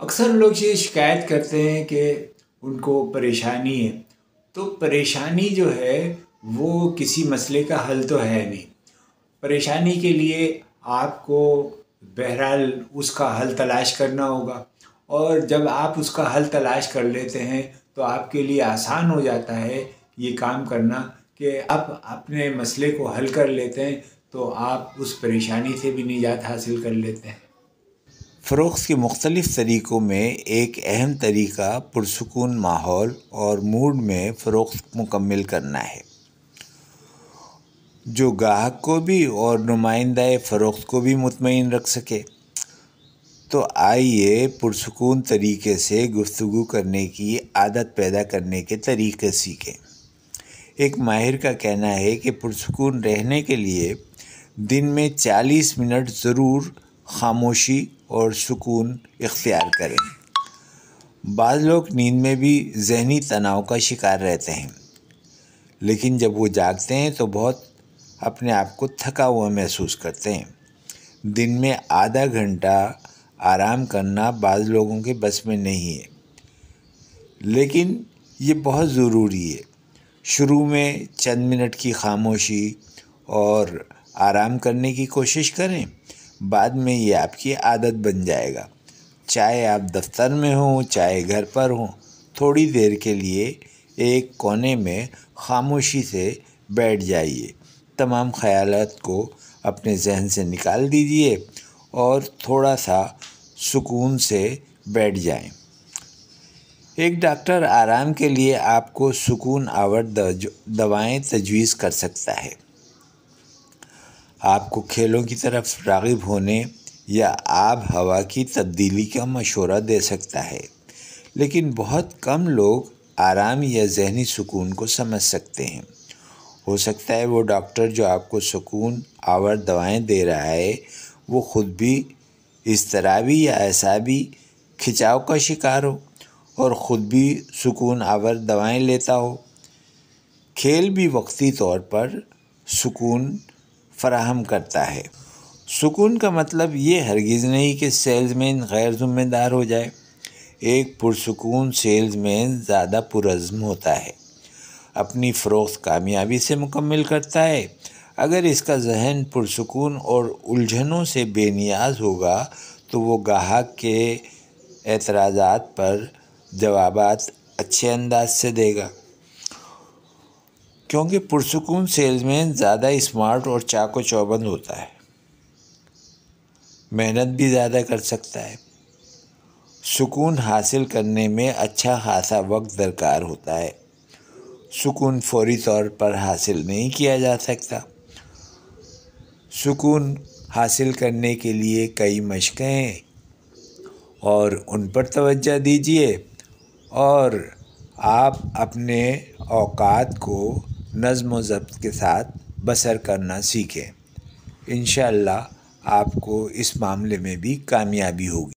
اکثر لوگ یہ شکایت کرتے ہیں کہ ان کو پریشانی ہے، تو پریشانی جو ہے وہ کسی مسئلے کا حل تو ہے نہیں۔ پریشانی کے لیے آپ کو بہرحال اس کا حل تلاش کرنا ہوگا، اور جب آپ اس کا حل تلاش کر لیتے ہیں تو آپ کے لیے آسان ہو جاتا ہے یہ کام کرنا کہ آپ اپنے مسئلے کو حل کر لیتے ہیں تو آپ اس پریشانی سے بھی نجات حاصل کر لیتے ہیں۔ فروخت کے مختلف طریقوں میں ایک اہم طریقہ پرسکون ماحول اور موڈ میں فروخت مکمل کرنا ہے، جو گاہک کو بھی اور نمائندہ فروخت کو بھی مطمئن رکھ سکے۔ تو آئیے پرسکون طریقے سے گفتگو کرنے کی عادت پیدا کرنے کے طریقے سیکھیں۔ ایک ماہر کا کہنا ہے کہ پرسکون رہنے کے لیے دن میں 40 منٹ ضرور خاموشی اور سکون اختیار کریں۔ بعض لوگ نیند میں بھی ذہنی تناؤ کا شکار رہتے ہیں، لیکن جب وہ جاگتے ہیں تو بہت اپنے آپ کو تھکا ہوا محسوس کرتے ہیں۔ دن میں آدھا گھنٹہ آرام کرنا بعض لوگوں کے بس میں نہیں ہے، لیکن یہ بہت ضروری ہے۔ شروع میں چند منٹ کی خاموشی اور آرام کرنے کی کوشش کریں، بعد میں یہ آپ کی عادت بن جائے گا۔ چاہے آپ دفتر میں ہوں، چاہے گھر پر ہوں، تھوڑی دیر کے لیے ایک کونے میں خاموشی سے بیٹھ جائیے، تمام خیالات کو اپنے ذہن سے نکال دیجیے اور تھوڑا سا سکون سے بیٹھ جائیں۔ ایک ڈاکٹر آرام کے لیے آپ کو سکون آور دوائیں تجویز کر سکتا ہے، آپ کو کھیلوں کی طرف راغب ہونے یا آب ہوا کی تبدیلی کا مشورہ دے سکتا ہے، لیکن بہت کم لوگ آرام یا ذہنی سکون کو سمجھ سکتے ہیں۔ ہو سکتا ہے وہ ڈاکٹر جو آپ کو سکون آور دوائیں دے رہا ہے وہ خود بھی اضطرابی یا اعصابی کھنچاؤ کا شکار ہو اور خود بھی سکون آور دوائیں لیتا ہو۔ کھیل بھی وقتی طور پر سکون فراہم کرتا ہے۔ سکون کا مطلب یہ ہرگز نہیں کہ سیلز مین غیر ذمہ دار ہو جائے۔ ایک پرسکون سیلز مین زیادہ پرعزم ہوتا ہے، اپنی فروخت کامیابی سے مکمل کرتا ہے۔ اگر اس کا ذہن پرسکون اور الجھنوں سے بے نیاز ہوگا تو وہ گاہک کے اعتراضات پر جوابات اچھے انداز سے دے گا، کیونکہ پرسکون سیلز مین زیادہ اسمارٹ اور چاق و چوبند ہوتا ہے، محنت بھی زیادہ کر سکتا ہے۔ سکون حاصل کرنے میں اچھا خاصا وقت درکار ہوتا ہے۔ سکون فوری طور پر حاصل نہیں کیا جا سکتا۔ سکون حاصل کرنے کے لیے کئی مشقیں ہیں اور ان پر توجہ دیجیے، اور آپ اپنے اوقات کو نظم و ضبط کے ساتھ بسر کرنا سیکھیں۔ انشاءاللہ آپ کو اس معاملے میں بھی کامیابی ہوگی۔